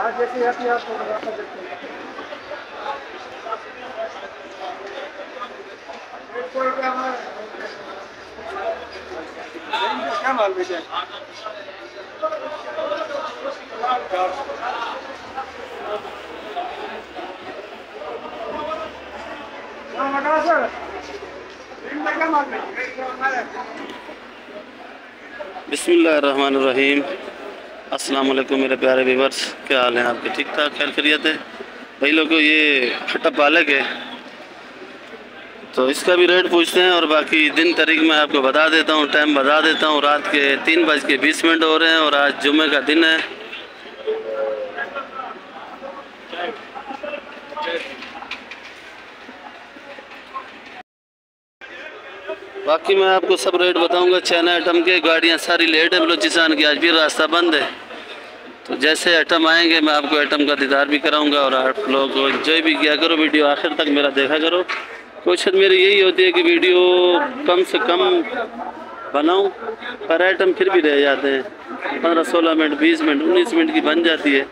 क्या माल बेचा बिस्मिल्लाहिर्रहमानिर्रहीम। अस्सलाम वालेकुम मेरे प्यारे व्यूअर्स, क्या हाल है आपके? ठीक ठाक, खैर खैरियत है भाई लोगों। ये खट्टा पालक है तो इसका भी रेट पूछते हैं और बाकी दिन तारीख मैं आपको बता देता हूँ, टाइम बता देता हूँ। रात के 3:20 हो रहे हैं और आज जुम्मे का दिन है। बाकी मैं आपको सब रेट बताऊंगा। चाइना आइटम के गाड़ियाँ सारी लेट है बलूचिस्तान की, आज भी रास्ता बंद है। तो जैसे आइटम आएंगे मैं आपको आइटम का दीदार भी कराऊंगा और आप लोग एंजॉय भी किया करो। वीडियो आखिर तक मेरा देखा करो। कोशिश मेरी यही होती है कि वीडियो कम से कम बनाऊं, पर आइटम फिर भी रह जाते हैं। 15-16 मिनट, 20 मिनट, 19 मिनट की बन जाती है।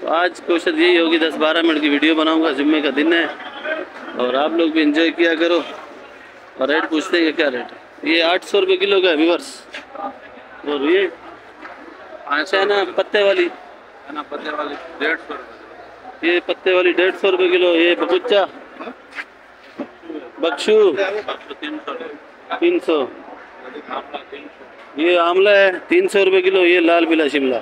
तो आज कोशिश यही होगी 10-12 मिनट की वीडियो बनाऊंगा। जुम्मे का दिन है और आप लोग भी एंजॉय किया करो। और रेट पूछते हैं क्या रेट है? ये 800 रुपये किलो का है व्यूअर्स। और ये अच्छा ना पत्ते वाली 150 रुपये। ये पत्ते वाली 150 रुपये किलो। ये बकुच्चा बक्शू 300। ये आमला है 300 रुपये किलो। ये लाल पीला शिमला,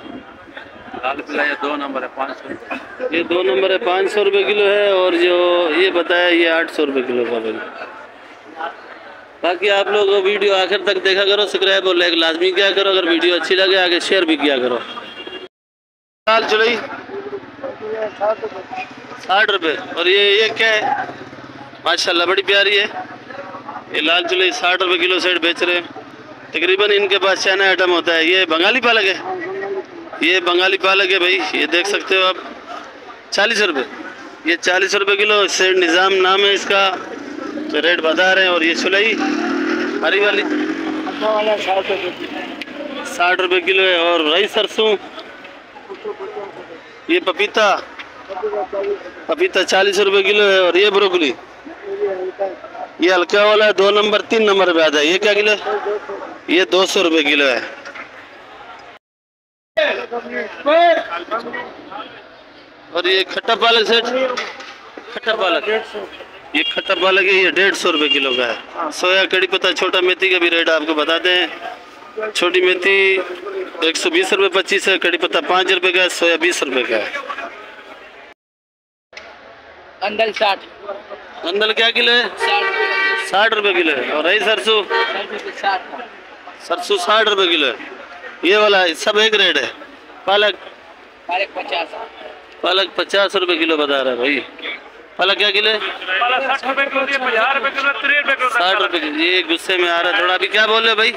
लाल पीला ये 2 नंबर है 500। ये 2 नंबर है 500 रुपये किलो है। और जो ये बताया ये 800 रुपये किलो का भाई। बाकी आप लोग वीडियो आखिर तक देखा करो, सब्सक्राइब और लाइक लाजमी किया करो। अगर वीडियो अच्छी लगे आगे शेयर भी किया करो। लाल चुलई 60 रुपये। और ये क्या है? माशाल्लाह बड़ी प्यारी है। ये लाल चुलई 60 रुपये किलो सेट बेच रहे हैं। तकरीबन इनके पास चाइना आइटम होता है। ये बंगाली पालक है, ये बंगाली पालक है भाई। ये देख सकते हो आप 40 रुपये। ये 40 रुपये किलो सेठ निज़ाम नाम है इसका, तो रेट बता रहे हैं। और ये चुलई हरी वाली 60 रुपये किलो है। और रई सरसों, ये पपीता 40 रुपये किलो है। और ये ब्रोकली, ये हल्का वाला है 2 नंबर 3 नंबर पे आता है। ये क्या किलो है? ये 200 रुपये किलो है। और ये खट्टा पालक सेट, खट्टा पालक, ये खट्टा पालक है, ये 150 रुपये किलो का है। सोया कड़ी पत्ता छोटा मेथी का भी रेट आपको बताते हैं। छोटी मेथी 120 रुपये 25 है, कड़ी पत्ता 5 रुपये का है, सोया 20 रुपये का है। अंदल 60, अंदल क्या किलो है? 60 रुपये किलो है। और रही सरसों, सरसों 60 रुपये किलो है। ये वाला सब एक रेट है। पालक 50 रुपये किलो बता रहा है भाई। पालक क्या किलो है? 60 रुपये किलो, 50 रुपये किलो, 30 रुपये किलो। 60 रुपये किलो। ये गुस्से में आ रहा है थोड़ा। अभी क्या बोल रहे भाई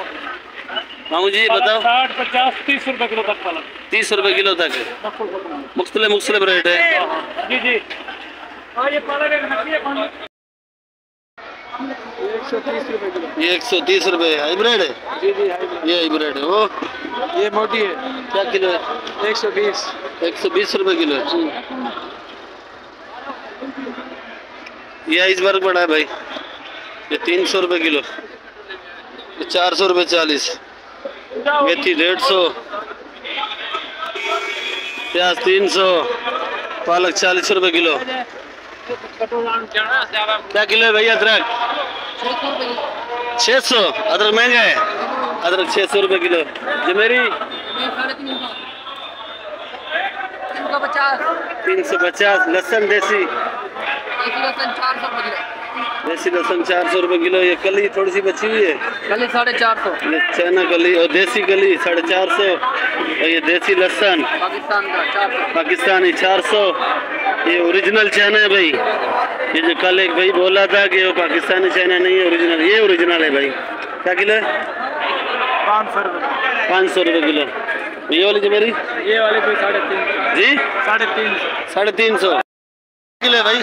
मामू जी बताओ? 60, 50, 30 रुपये किलो तक पालक। 30 रुपये किलो तक है। मुख्तलिफ रेट है। जी जी। हाँ ये पालक एक नकली है। 130 रुपये किलो। ये 130 रुपये हाइब्रिड है। जी जी हाइब्रिड। ये हाइब्रिड है। वो ये मोटी है, क्या किलो है? 120। 120 रुपये किलो है। ये आइसबर्ग बड़ा है भाई, ये 300 रुपये किलो। ये 400 रुपये 40। मेथी 150, प्याज 300, पालक 40 रुपये किलो। क्या किलो है भैया अदरक? 600। अदरक महंगा है, अदरक 600 रुपये किलो। जो मेरी 350। लहसुन देसी, देसी लहसुन 400 रुपये किलो। ये कली थोड़ी सी बची हुई है, कली 450। ये चाइना कली और देसी कली 450। और ये देसी लहसुन पाकिस्तान का 400। पाकिस्तानी 400। ये ओरिजिनल चाइना है भाई। ये जो कल एक भाई बोला था कि वो पाकिस्तानी चाइना नहीं है, ओरिजिनल, ये ओरिजिनल है भाई। क्या किलो है? 500 रुपये। 500 रुपये किलो। ये वाली जो मेरी, ये वाले कोई 350 जी 350 350 किलो है भाई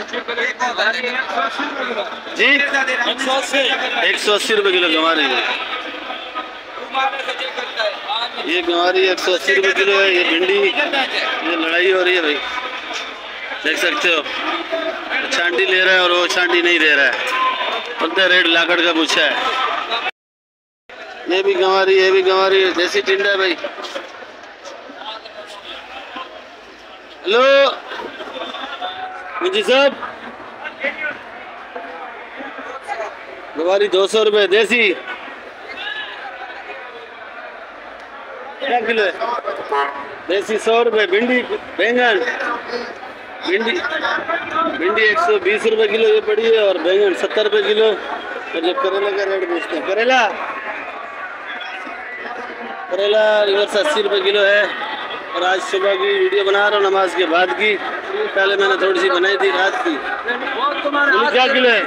जी। 180 रुपये किलो कमा रही है। ये गंवारी 180 रुपये किलो है। ये भिंडी, ये लड़ाई हो रही है भाई, देख सकते हो। छांटी ले रहा है और वो छांटी नहीं दे रहा है, बोलते रेट लाकड़ का पूछा है। ये भी गंवारी, ये भी गंवारी, देसी टिंडा है भाई। हेलो मुझे साहब, गंवारी 200 रुपये देसी, क्या किलो है? देसी 100 रुपये। भिंडी, बैंगन, भिंडी 120 रुपये किलो ये पड़ी है, और बैंगन 70 रुपये किलो। और जब करेला का रेट पूछते हैं, करेला रिवर्स 80 रुपये किलो है। और आज सुबह की वीडियो बना रहा हूँ नमाज के बाद की, पहले मैंने थोड़ी सी बनाई थी रात की। मूली क्या किलो है?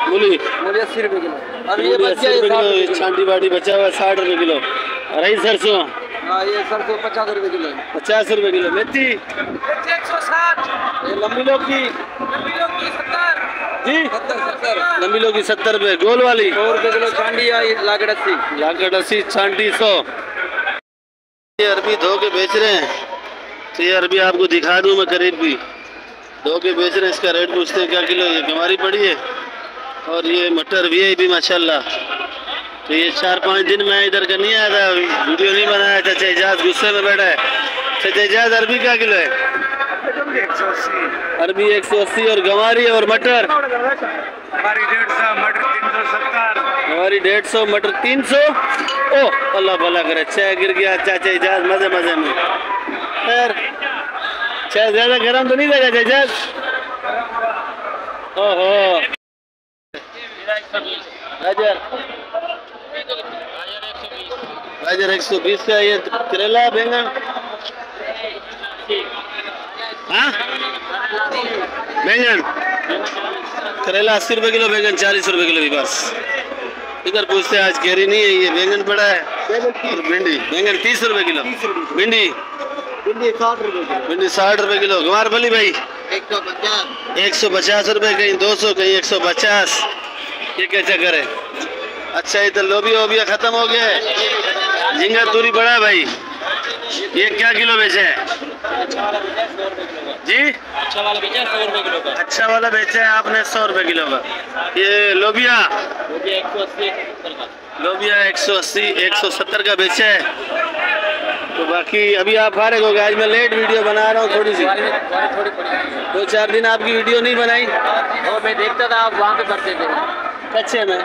मूली 80 रुपये किलो। और ये 80 रुपये किलो। छांटी बाटी बचा हुआ है 60 रुपये किलो। और यही सरसों, ये सरसों 50 रुपये किलो। 50 रुपये किलो। मेथी 160। लंबी लौकी जी, 70। लंबी लौकी 70 रुपये। गोल वाली 100 रुपये किलो। छांडी लाकड़ 80। लाकड़ 80, छांटी 100। ये अरबी धो के बेच रहे हैं, तो ये अरबी आपको दिखा दूं मैं करीब भी। धो के बेच रहे हैं, इसका रेट पूछते हैं क्या किलो। ये गंवारी पड़ी है, और ये मटर भी माशाल्लाह। तो ये 4-5 दिन मैं इधर का नहीं आया था, वीडियो नहीं बनाया। चाचा इजाज गुस्से में बैठा है। चाचा इजाज, अरबी क्या किलो है? 180। अरबी 180, और गंवारी और मटर? हमारी 150, मटर 370। गंवारी 150, मटर 300। ओ अल्लाह भला करे, चाय गिर गया चाचा इजाज मजे मजे में। खैर, चाय ज्यादा गर्म तो नहीं देगा चाचा इजाज? ओहो, गाजर 120 का। ये करेला, बैंगन, हाँ बैंगन, करेला 80 रुपये किलो, बैंगन 40 रुपये किलो भी बस। इधर पूछते हैं, आज कैरी नहीं है, ये बैंगन पड़ा है। और भिंडी, बैंगन 30 रुपये किलो। भिंडी 60 रुपये किलो। भिंडी 60 रुपये किलो। गंवार फली भाई 150 रुपये, कहीं 200, कहीं 150। ये क्या चक्कर है? अच्छा, ये तो लोबिया वोबिया खत्म हो गया है। झींगा तूरी पड़ा है भाई। ये क्या किलो बेचे है जी? अच्छा वाला बेचा है 100 रुपये किलो का। अच्छा वाला बेचा है आपने 100 रुपये किलो का। ये लोबिया 180, 170 का बेचा है। तो बाकी अभी आप फारिग हो गए। आज मैं लेट वीडियो बना रहा हूँ थोड़ी सी। 2-4 दिन आपकी वीडियो नहीं बनाई, और मैं देखता था आप वहाँ पे करते थे अच्छे में।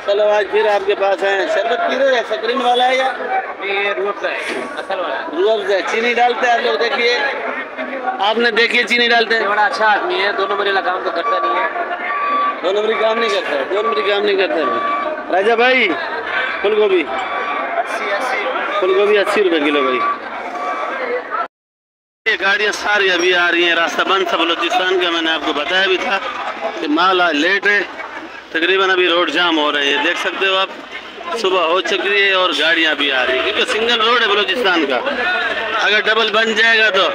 चलो आज फिर आपके पास है। शरबत पी रहे हैं? सकरीन वाला है या ये रूअफ़ज़ा है? असल वाला रूअफ़ज़ा। चीनी डालते हैं आप लोग? देखिए, आपने देखिए चीनी डालते हैं। बड़ा अच्छा आदमी है, 2 नंबरी वाला काम तो करता नहीं है। 2 नंबरी काम नहीं करता है, 2 नंबरी काम नहीं करता है। राजा भाई, फूल गोभी 80 रुपये किलो भाई। ये गाड़ियाँ सारी अभी आ रही हैं, रास्ता बंद था बलूचिस्तान का। मैंने आपको बताया भी था कि माल आज लेट है, तकरीबन अभी रोड जाम हो रहे हैं। देख सकते हो आप, सुबह हो चुकी है और गाड़ियाँ भी आ रही है, क्योंकि सिंगल रोड है बलूचिस्तान का। अगर डबल बन जाएगा तो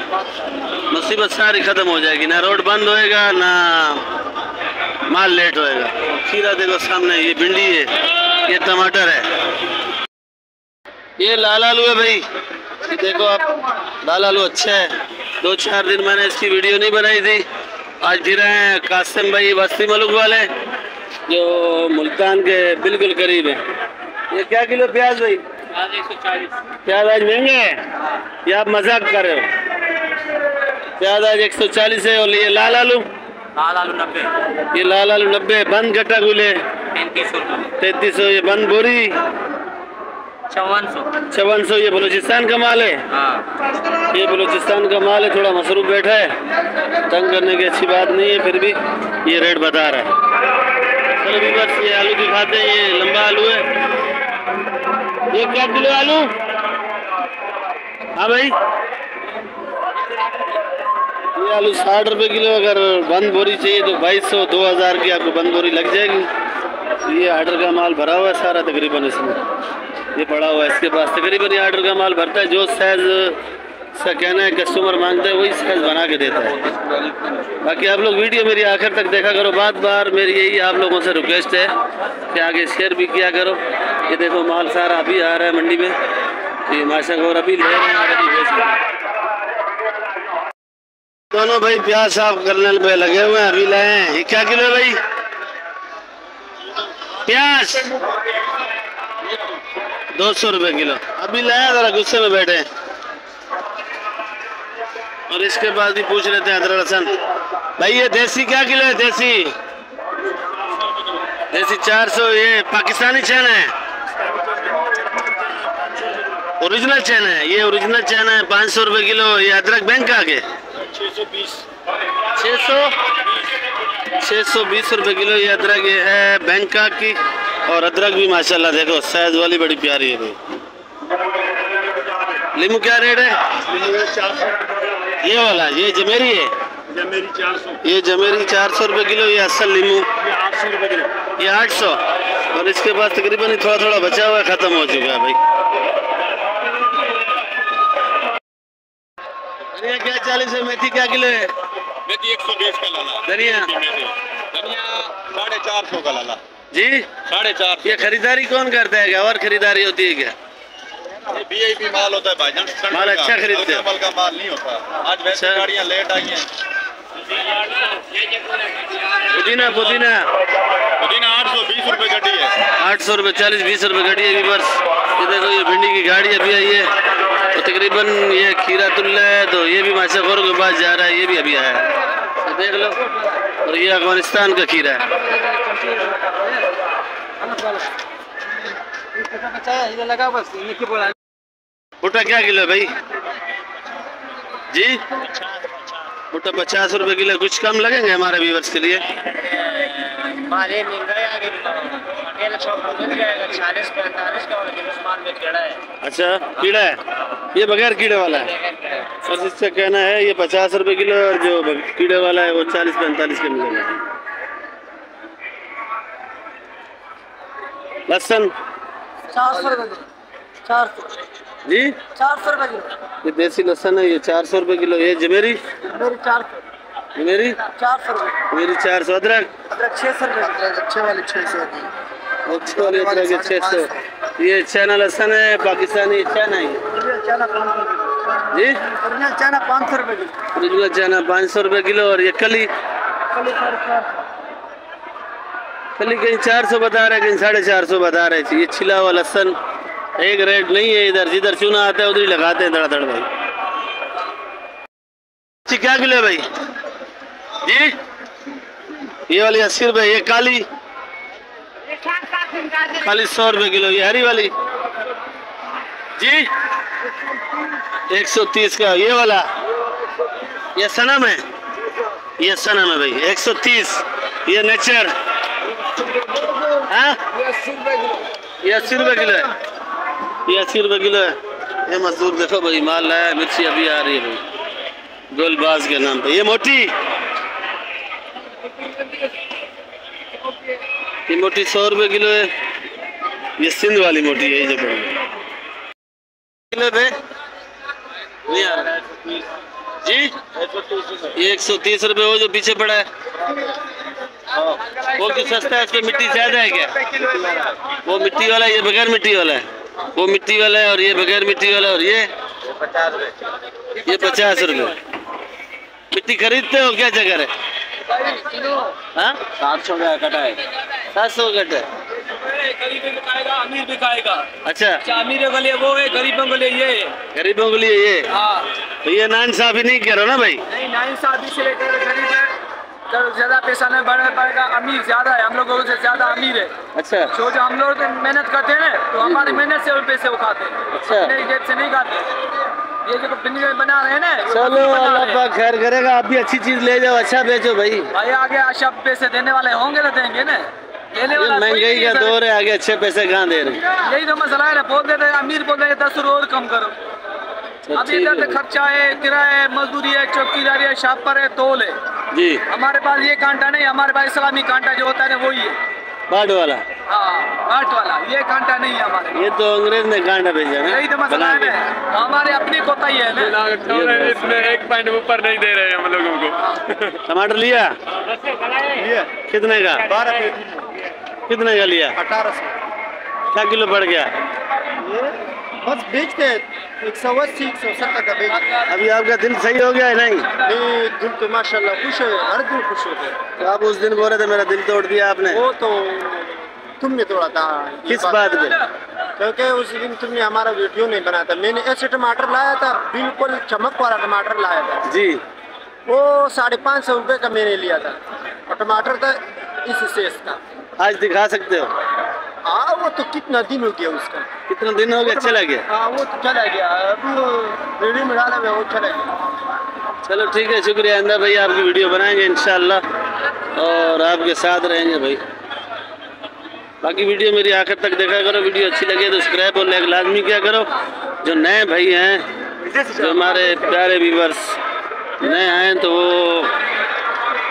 मुसीबत सारी ख़त्म हो जाएगी। ना रोड बंद होएगा, ना माल लेट होएगा। खीरा देखो सामने, ये भिंडी है, ये टमाटर है, ये लाल आलू है भाई। ये देखो आप, लाल आलू अच्छा है। 2-4 दिन मैंने इसकी वीडियो नहीं बनाई थी। आज फिर हैं कासिम भाई बस्ती मलुक वाले, जो मुल्तान के बिल्कुल करीब है। ये क्या किलो प्याज भाई? 140। प्याज आज महंगे है या आप मजाक कर रहे हो? प्याज आज 140 है। और ये लाल आलू? लाल आलू 90। ये लाल आलू 90। बंद गट्टा गुले 3300। ये बंद बोरी 5400। ये बलूचिस्तान का माल है। हाँ, ये बलूचिस्तान का माल है। थोड़ा मसरूफ बैठा है, तंग करने की अच्छी बात नहीं है, फिर भी ये रेट बता रहा है। चलो भी बस ये आलू दिखाते हैं। ये लंबा आलू है। ये क्या किलो आलू? हाँ भाई, ये आलू 60 रुपये किलो। अगर बंद बोरी चाहिए तो 2200 2000 की आपको बंद बोरी लग जाएगी। ये आर्डर का माल भरा हुआ है सारा तकरीबन, इसमें ये पड़ा हुआ है इसके पास। तकरीबन ये आर्डर का माल भरता है। जो साइज इसका कहना है कस्टमर मांगते हैं वही साइज बना के देता है। बाकी आप लोग वीडियो मेरी आखिर तक देखा करो। बार बार मेरी यही आप लोगों से रिक्वेस्ट है कि आगे शेयर भी किया करो। ये देखो माल सारा अभी आ रहा है मंडी में, तो ये माशाअल्लाह और अभी ले रहे हैं और अभी बेच रहे हैं। दोनों भाई प्याज साफ करने पे लगे हुए हैं, अभी लाए हैं। ये क्या किलो है भाई प्याज? 200 रुपये किलो अभी लाया, जरा गुस्से में बैठे हैं। और इसके बाद भी पूछ लेते हैं अदरक लहसुन। भाई ये देसी क्या किलो है? देसी 400। ये पाकिस्तानी चैन है, ओरिजिनल चैन है। ये ओरिजिनल चैन है 500 रुपये किलो। ये अदरक बैंक का आगे 620 रुपये किलो। ये अदरक ये है बैंकॉक की। और अदरक भी माशाल्लाह देखो साइज वाली बड़ी प्यारी है भाई। लीमू क्या रेट है? ये वाला ये जमेरी है, जमेरी 400। ये जमेरी 400 रुपये किलो। ये असल लीमू 800 रुपये किलो। ये 800। और इसके पास तकरीबन थोड़ा थोड़ा बचा हुआ है, खत्म हो चुका है भाई। धनिया क्या 40 है? मेथी क्या किलो है? मेथी 120 का लाला। धनिया 450 का लाला जी 450। ये खरीदारी कौन करता है? क्या और खरीदारी होती है क्या? ये वीआईपी माल होता है भाईजान। माल अच्छा खरीदते हैं, का माल नहीं होता। आज वैसे गाड़ियां लेट आई हैं। पुदीना पुदीना 820 रुपये गड्डी है। 800 रुपये 40-20 रुपये गाड़ी है व्यूअर्स। ये देखो ये भिंडी की गाड़ी अभी आई है। तो तकरीबन ये खीरा तुल्ला है, तो ये भी माशाअल्लाह के पास जा रहा है। ये भी अभी आया है, तो देख लो। और ये अफगानिस्तान का खीरा है। भुट्टा क्या किलो है भाई जी? भुट्टा 50 रुपये किलो। कुछ कम लगेंगे हमारे व्यूअर्स के लिए? 40-45 अच्छा कीड़ा है, ये बगैर कीड़े वाला है। सर इसका कहना है ये 50 रुपये किलो, और जो कीड़े वाला है वो 40-45 के मिलेगा। लहसुन 400 रुपये किलो। 400 जी 400 रुपये किलो। ये देसी लहसुन है, ये 400 रुपये किलो। ये जमेरी मेरी 400। मेरी 400 रुपये। मेरी 400। अदरक 600 रुपये। अच्छे वाली 600 की। अच्छे वाले अदरक के 600। ये चाइना लहसुन है, पाकिस्तानी चाइना है जी। ओरिजिनल चाइना 500 रुपये किलो। ओरिजिनल चाइना 500 रुपये किलो। और ये कली कहीं 400 बता रहे, कहीं 450 बता रहे थे। ये छिला हुआ लहसुन एक रेट नहीं है इधर, जिधर चूना आता है उधर ही लगाते हैं धड़ाधड़ भाई। क्या किलो है भाई जी? ये वाली 80 रुपये। ये काली 100 रुपये किलो। ये हरी वाली जी 130 का। ये वाला ये सनम है, ये सनम है भाई 130। ये नेचर हाँ ये 80 रुपये किलो है। ये 80 रुपये किलो है। ये मजदूर देखो भाई माल लाया है। मिर्ची अभी आ रही है भाई गोलबाज के नाम पे। ये मोटी 100 रुपये किलो है। ये सिंध वाली मोटी है, ये जो किलो पे नहीं आ रहा जी। ये 130 रुपये। वो जो पीछे पड़ा है वो क्यों सस्ता है? इस पे मिट्टी ज्यादा है क्या? वो मिट्टी वाला, ये बगैर मिट्टी वाला है। वो मिट्टी वाला है और ये बगैर मिट्टी वाला। और ये 50 रुपये। मिट्टी खरीदते हो क्या जगह है? हाँ 700 का कटा है। 700 का कटा है। गरीब भी खाएगा, अमीर भी खाएगा। अच्छा अमीरों के लिए वो है, गरीबों के लिए ये है। गरीबों के लिए ये। हाँ तो ये नाइंसाफी नहीं करो ना भाई। नहीं, नाइंसाफी से लेकर गरीब है तो ज्यादा पैसा नहीं बढ़ पाएगा। अमीर ज्यादा है, हम लोगों से ज्यादा अमीर है। अच्छा जो हम लोग मेहनत करते हैं ना, तो हमारी मेहनत से पैसे वो खाते हैं। अच्छा। अपने जेब से नहीं खाते। ये जो बिजनेस बना रहे हैं ना, चलो अल्लाह पाक खैर करेगा। आप भी अच्छी चीज ले जाओ, अच्छा बेचो भाई। भाई आगे अच्छा पैसे देने वाले होंगे तो देंगे ना। लेने वाला महंगाई का दौर है, आगे अच्छे पैसे कहाँ दे रहे हैं? यही तो मसला है ना। बोल देते अमीर बोल रहे 10 रुपये और कम करो। अभी इधर तो खर्चा है, किराया है, मजदूरी है, चौकीदारी है, शापर है, तोल है जी। हमारे पास ये कांटा नहीं, हमारे पास इस्लामी कांटा जो होता है ना वही है। बाट वाला हाँ गांठ वाला, ये कांटा नहीं है हमारे। ये तो अंग्रेज ने कांटा भेजा ना यही तो मसला बना के। है, हमारे अपनी कोता ही है ना। इसमें 1 पॉइंट ऊपर नहीं दे रहे हम लोगों को। टमाटर लिया कितने का? 12 कितने का लिया? 1800 क्या किलो पड़ गया? ये बस बेचते हैं 180 170 का बेच। अभी आपका दिल सही हो गया है नहीं? नहीं दिल तो माशाल्लाह खुश है, हर दिन खुश होते हैं। तो आप उस दिन बोल रहे थे मेरा दिल तोड़ दिया आपने। वो तो तुमने तोड़ा था। किस बात पे? क्योंकि उस दिन तुमने हमारा वीडियो नहीं बनाया था। मैंने ऐसे टमाटर लाया था, बिल्कुल चमक वाला टमाटर लाया था जी। वो 550 रुपये का मैंने लिया था और टमाटर था इस सेस का। आज दिखा सकते हो? हाँ वो तो कितना दिन हो गया उसका। कितना दिन हो गया? चला गया? हाँ वो तो चला गया, अभी वो रेडी में डाला हुआ है, वो चला गया। चलो ठीक है, शुक्रिया अंदर भैया, आपकी वीडियो बनाएंगे इंशाल्लाह और आपके साथ रहेंगे भाई। बाकी वीडियो मेरी आखिर तक देखा करो, वीडियो अच्छी लगे तो सब्सक्राइब और लाइक लाजमी किया करो। जो नए भाई हैं, जो हमारे प्यारे व्यूवर्स नए आए तो वो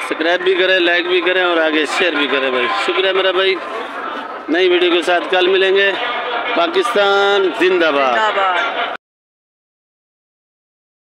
सब्सक्राइब भी करें, लाइक भी करें और आगे शेयर भी करें भाई। शुक्रिया मेरा भाई। नई वीडियो के साथ कल मिलेंगे। पाकिस्तान जिंदाबाद।